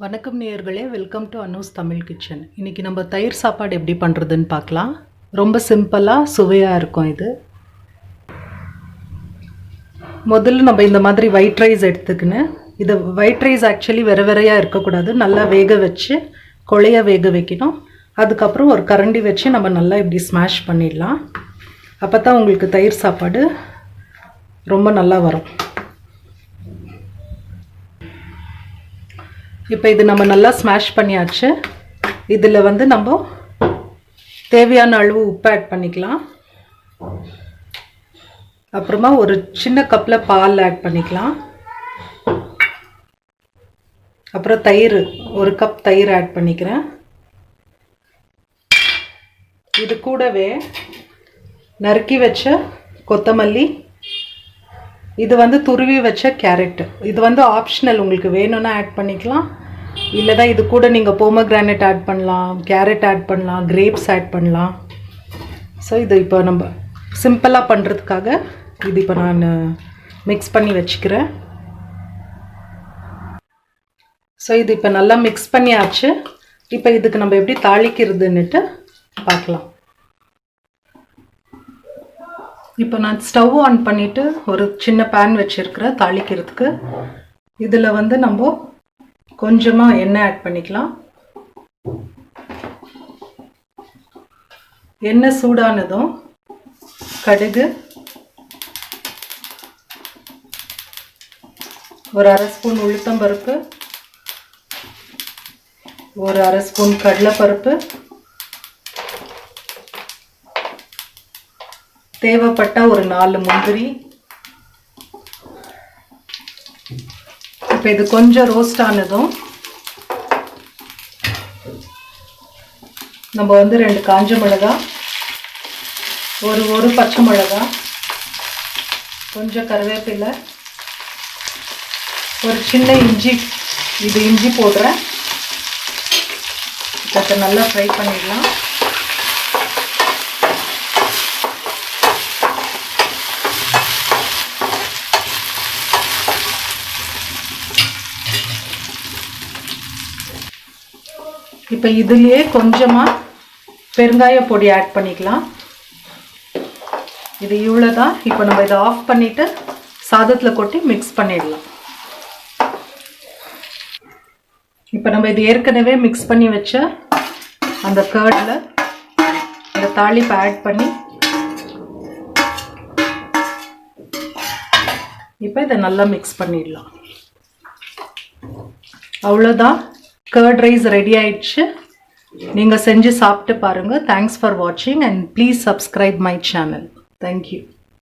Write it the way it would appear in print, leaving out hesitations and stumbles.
வணக்கம் நேயர்களே, welcome to Anu's Tamil kitchen. இன்றைக்கி நம்ம தயிர் சாப்பாடு எப்படி பண்ணுறதுன்னு பார்க்கலாம். ரொம்ப சிம்பிளாக சுவையாக இருக்கும் இது. முதல்ல நம்ம இந்த மாதிரி ஒயிட் ரைஸ் எடுத்துக்கின்னு, இது ஒயிட் ரைஸ் ஆக்சுவலி வெறையாக இருக்கக்கூடாது, நல்லா வேக வச்சு கொழைய வேக வைக்கணும். அதுக்கப்புறம் ஒரு கரண்டி வச்சு நம்ம நல்லா இப்படி ஸ்மாஷ் பண்ணிடலாம். அப்போ தான் உங்களுக்கு தயிர் சாப்பாடு ரொம்ப நல்லா வரும். இப்போ இது நம்ம நல்லா ஸ்மாஷ் பண்ணியாச்சு. இதில் நம்ம தேவையான அளவு உப்பு ஆட் பண்ணிக்கலாம். அப்புறமா ஒரு சின்ன கப்பில் பால் ஆட் பண்ணிக்கலாம். அப்புறம் தயிர், ஒரு கப் தயிர் ஆட் பண்ணிக்கிறேன். இது கூடவே நறுக்கி வச்ச கொத்தமல்லி, இது துருவி வச்ச கேரட். இது ஆப்ஷனல், உங்களுக்கு வேணும்னா ஆட் பண்ணிக்கலாம். இல்லைனா இது கூட நீங்கள் போமோகிரானேட் ஆட் பண்ணலாம், கேரட் ஆட் பண்ணலாம், கிரேப்ஸ் ஆட் பண்ணலாம். ஸோ இது இப்போ நம்ம சிம்பிளாக பண்ணுறதுக்காக இது இப்போ நான் மிக்ஸ் பண்ணி வச்சுக்கிறேன். ஸோ இது இப்போ நல்லா மிக்ஸ் பண்ணியாச்சு. இப்போ இதுக்கு நம்ம எப்படி தாளிக்கிறதுன்னுட்டு பார்க்கலாம். இப்போ நான் ஸ்டவ் ஆன் பண்ணிவிட்டு ஒரு சின்ன பேன் வச்சுருக்கிறேன் தாளிக்கிறதுக்கு. இதில் நம்ம கொஞ்சமாக எண்ணெய் ஆட் பண்ணிக்கலாம். எண்ணெய் சூடானதும் கடுகு, ஒரு அரை ஸ்பூன் உளுத்தம்பருப்பு, ஒரு அரை ஸ்பூன் கடலைப்பருப்பு, தேவைப்பட்ட ஒரு 4 முந்திரி. இப்போ இது கொஞ்சம் ரோஸ்ட் ஆனதும் நம்ம 2 காஞ்ச மிளகாய், ஒரு பச்சை மிளகாய், கொஞ்சம் கருவேப்பிலை, ஒரு சின்ன இஞ்சி, இது இஞ்சி போடுறேன். இதை நல்லா ஃப்ரை பண்ணிடலாம். இப்போ இதுலேயே கொஞ்சமாக பெருங்காய பொடி ஆட் பண்ணிக்கலாம். இது இவ்வளோ தான். இப்போ நம்ம இதை ஆஃப் பண்ணிவிட்டு சாதத்தில் கொட்டி மிக்ஸ் பண்ணிடலாம். இப்போ நம்ம இது ஏற்கனவே மிக்ஸ் பண்ணி வச்ச அந்த கர்டில் அந்த தாளிப்பை ஆட் பண்ணி இப்போ இதை நல்லா மிக்ஸ் பண்ணிடலாம். அவ்வளோதான், கர்ட் ரைஸ் ரெடி ஆயிடுச்சு. நீங்கள் செஞ்சு சாப்பிட்டு பாருங்கள். தேங்க்ஸ் ஃபார் வாட்சிங் and please subscribe my channel. Thank you.